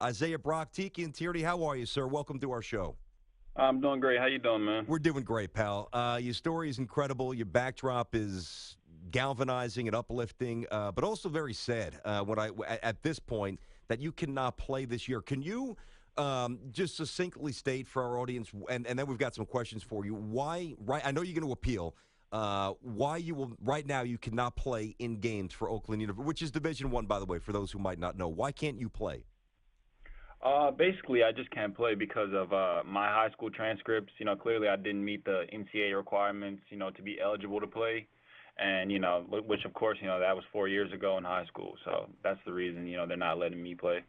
Isaiah Brock, Tiki, and Tierney, how are you, sir? Welcome to our show. I'm doing great. How you doing, man? We're doing great, pal. Your story is incredible. Your backdrop is galvanizing and uplifting, but also very sad. At this point that you cannot play this year. Can you just succinctly state for our audience, and then we've got some questions for you. Why? Right? I know you're going to appeal. Why you will right now you cannot play in games for Oakland University, which is Division One, by the way, for those who might not know. Why can't you play? Basically, I just can't play because of my high school transcripts. Clearly I didn't meet the NCAA requirements, to be eligible to play. And, which of course, that was 4 years ago in high school. So that's the reason, they're not letting me play.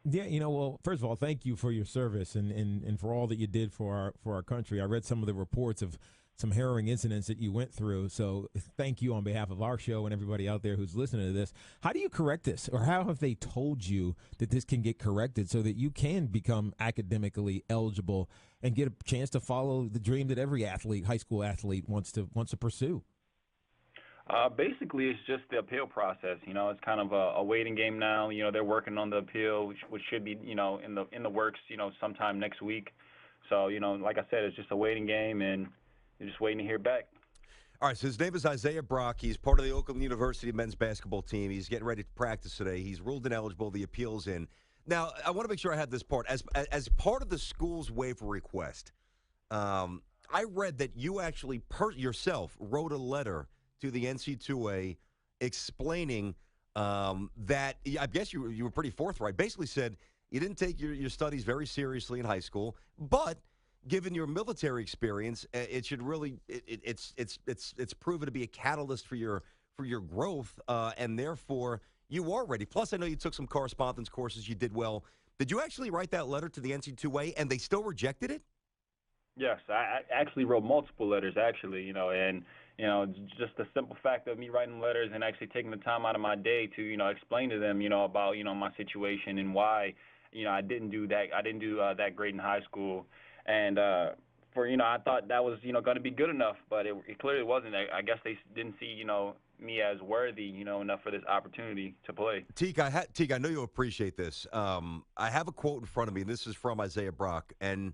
Yeah, well, first of all, thank you for your service and for all that you did for our country. I read some of the reports of some harrowing incidents that you went through. So thank you on behalf of our show and everybody out there who's listening to this. How do you correct this, or how have they told you that this can get corrected so that you can become academically eligible and get a chance to follow the dream that every athlete, high school athlete, wants to pursue? Basically, it's just the appeal process. It's kind of a waiting game now. They're working on the appeal, which should be, in the works, sometime next week. So, like I said, it's just a waiting game, and you're just waiting to hear back. All right, so his name is Isaiah Brock. He's part of the Oakland University men's basketball team. He's getting ready to practice today. He's ruled ineligible. The appeal's in. Now, I want to make sure I have this part. As part of the school's waiver request, I read that you actually yourself wrote a letter to the NC2A explaining that, I guess you were pretty forthright, basically said you didn't take your studies very seriously in high school, but given your military experience, it should really it's proven to be a catalyst for your growth, and therefore you are ready. Plus, I know you took some correspondence courses. You did well. Did you actually write that letter to the NC2A, and they still rejected it? Yes, I actually wrote multiple letters, actually, and just the simple fact of me writing letters and actually taking the time out of my day to, explain to them, about, my situation and why, I didn't do that great in high school. And I thought that was, going to be good enough, but it clearly wasn't. I guess they didn't see, me as worthy, enough for this opportunity to play. Teague, I know you appreciate this. I have a quote in front of me, and this is from Isaiah Brock, and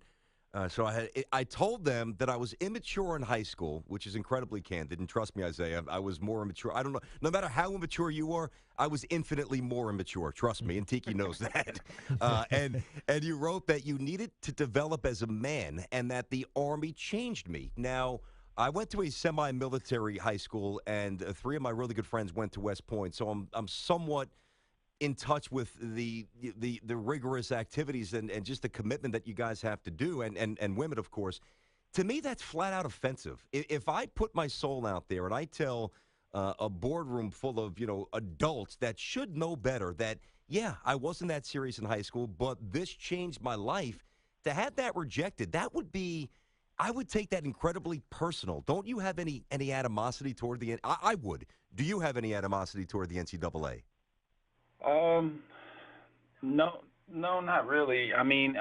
so I told them that I was immature in high school, which is incredibly candid. And trust me, Isaiah, I was more immature. I don't know. No matter how immature you are, I was infinitely more immature. Trust me, and Tiki knows that. And you wrote that you needed to develop as a man, and that the Army changed me. Now, I went to a semi-military high school, and three of my really good friends went to West Point, so I'm somewhat in touch with the rigorous activities and just the commitment that you guys have to do, and women, of course. To me, that's flat out offensive. If I put my soul out there and I tell a boardroom full of adults that should know better that, yeah, I wasn't that serious in high school, but this changed my life, to have that rejected, that would be, I would take that incredibly personal. Don't you have any animosity toward the I would. Do you have any animosity toward the NCAA? No, not really. I mean,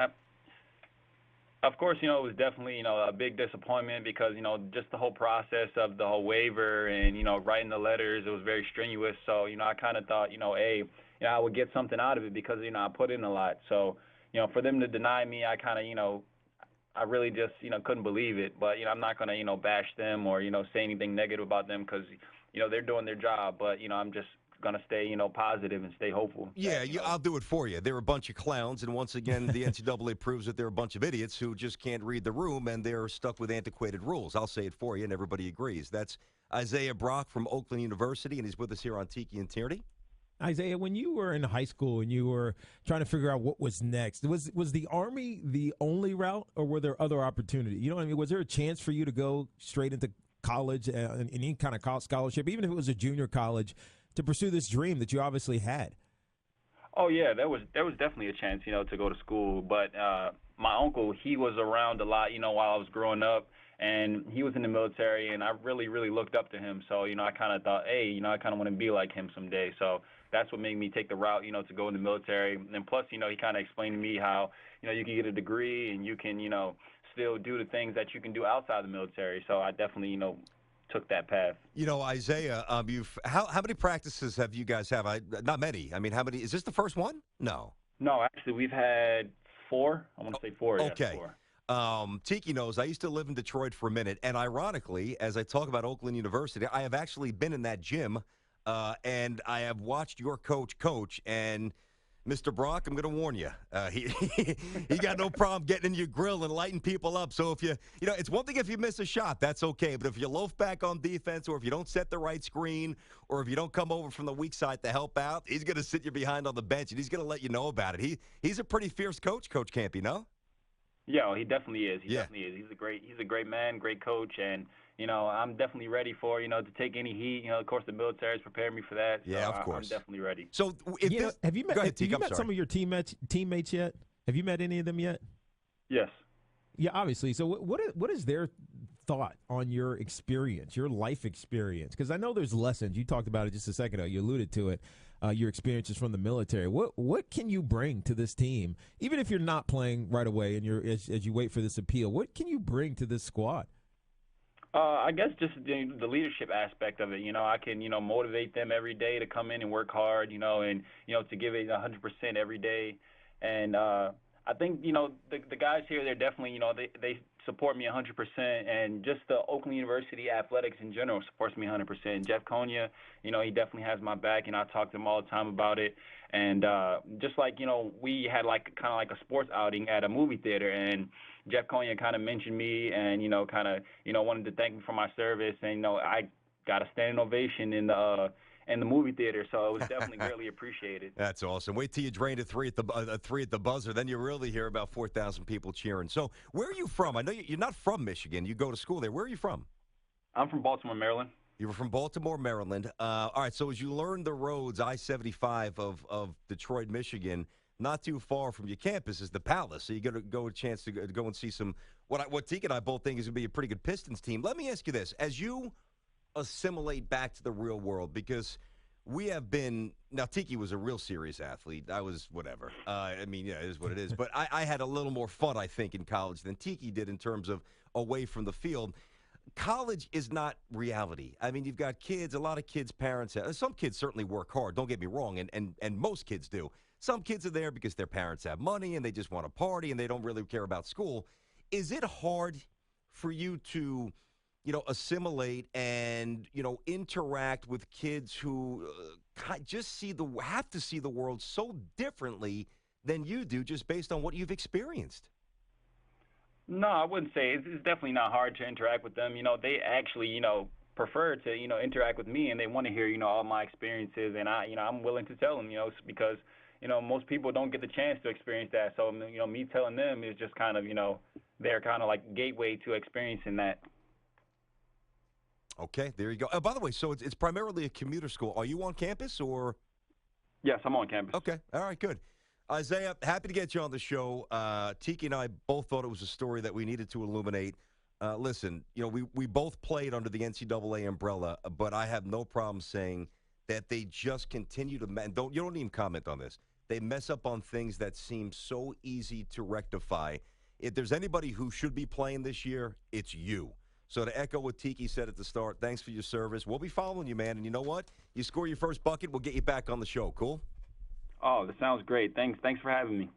of course, it was definitely, a big disappointment because, just the whole process of the whole waiver and, writing the letters, it was very strenuous. So, I kind of thought, hey, I would get something out of it because, I put in a lot. So, for them to deny me, I kind of, I really just, couldn't believe it. But, I'm not going to, bash them or, say anything negative about them because, they're doing their job. But, I'm just going to stay, positive and stay hopeful. Yeah, I'll do it for you. They're a bunch of clowns, and once again, the NCAA proves that they're a bunch of idiots who just can't read the room, and they're stuck with antiquated rules. I'll say it for you, and everybody agrees. That's Isaiah Brock from Oakland University, and he's with us here on Tiki and Tierney. Isaiah, when you were in high school and you were trying to figure out what was next, was the Army the only route, or were there other opportunities? You know what I mean? Was there a chance for you to go straight into college, and any kind of scholarship, even if it was a junior college, to pursue this dream that you obviously had? Oh yeah, there was definitely a chance, to go to school. But my uncle, he was around a lot, while I was growing up, and he was in the military, and I really, really looked up to him. So, I kind of thought, hey, I kind of want to be like him someday. So that's what made me take the route, to go in the military. And plus, he kind of explained to me how, you can get a degree and you can, still do the things that you can do outside the military. So I definitely, took that path. Isaiah, how many practices have you guys have? Not many. I mean, how many? Is this the first one? No. No, actually, we've had four. I want to say four. Yes, Okay. four. Tiki knows I used to live in Detroit for a minute, and ironically, as I talk about Oakland University, I have actually been in that gym, and I have watched your coach. And Mr. Brock, I'm going to warn you, he got no problem getting in your grill and lighting people up. So if it's one thing if you miss a shot, that's okay. But if you loaf back on defense, or if you don't set the right screen, or if you don't come over from the weak side to help out, he's going to sit you behind on the bench, and he's going to let you know about it. He's a pretty fierce coach, Coach Campy, no? Yeah, well, he definitely is. He Yeah. definitely is. He's a great man, great coach, and I'm definitely ready for to take any heat. Of course, the military has prepared me for that. So Yeah, of course. I'm definitely ready. So if You know, this, have you met, go ahead, have Teague, you I'm met sorry. some of your teammates yet? Have you met any of them yet? Yes. Yeah, obviously. So what is their thought on your experience, your life experience? Because I know there's lessons. You talked about it just a second ago. You alluded to it. Your experiences from the military. What can you bring to this team, even if you're not playing right away and as you wait for this appeal? What can you bring to this squad? I guess just the leadership aspect of it. I can motivate them every day to come in and work hard. And to give it 100% every day. And I think the guys here, they're definitely they support me 100%, and just the Oakland University athletics in general supports me 100%. Jeff Konya, he definitely has my back, and I talk to him all the time about it. And just like we had kind of like a sports outing at a movie theater, and Jeff Konya kind of mentioned me, and kind of wanted to thank me for my service, and I got a standing ovation in the movie theater, so it was definitely greatly appreciated. That's awesome. Wait till you drain a three at the buzzer, then you really hear about 4,000 people cheering. So, where are you from? I know you're not from Michigan. You go to school there. Where are you from? I'm from Baltimore, Maryland. You were from Baltimore, Maryland. All right. So, as you learn the roads, I-75 of Detroit, Michigan, not too far from your campus is the Palace. So you got to go a chance to go and see some what Tiki and I both think is going to be a pretty good Pistons team. Let me ask you this: as you assimilate back to the real world, because we have been now. Tiki was a real serious athlete. I was whatever. I mean, yeah, it is what it is. But I had a little more fun, I think, in college than Tiki did in terms of away from the field. College is not reality. I mean, you've got kids. A lot of kids' parents. Some kids certainly work hard. Don't get me wrong, and most kids do. Some kids are there because their parents have money and they just want to party and they don't really care about school. Is it hard for you to assimilate and, interact with kids who just have to see the world so differently than you do just based on what you've experienced? No, I wouldn't say it's definitely not hard to interact with them. They actually, prefer to, interact with me, and they want to hear, all my experiences, and I'm willing to tell them, because, most people don't get the chance to experience that. So, me telling them is just kind of, their kind of like gateway to experiencing that. Okay, there you go. By the way, so it's primarily a commuter school. Are you on campus or? Yes, I'm on campus. Okay, all right, good. Isaiah, happy to get you on the show. Tiki and I both thought it was a story that we needed to illuminate. Listen, we both played under the NCAA umbrella, but I have no problem saying that they just continue to you don't even comment on this. They mess up on things that seem so easy to rectify. If there's anybody who should be playing this year, it's you. So to echo what Tiki said at the start, thanks for your service. We'll be following you, man. And you know what? You score your first bucket, we'll get you back on the show. Cool? Oh, that sounds great. Thanks for having me.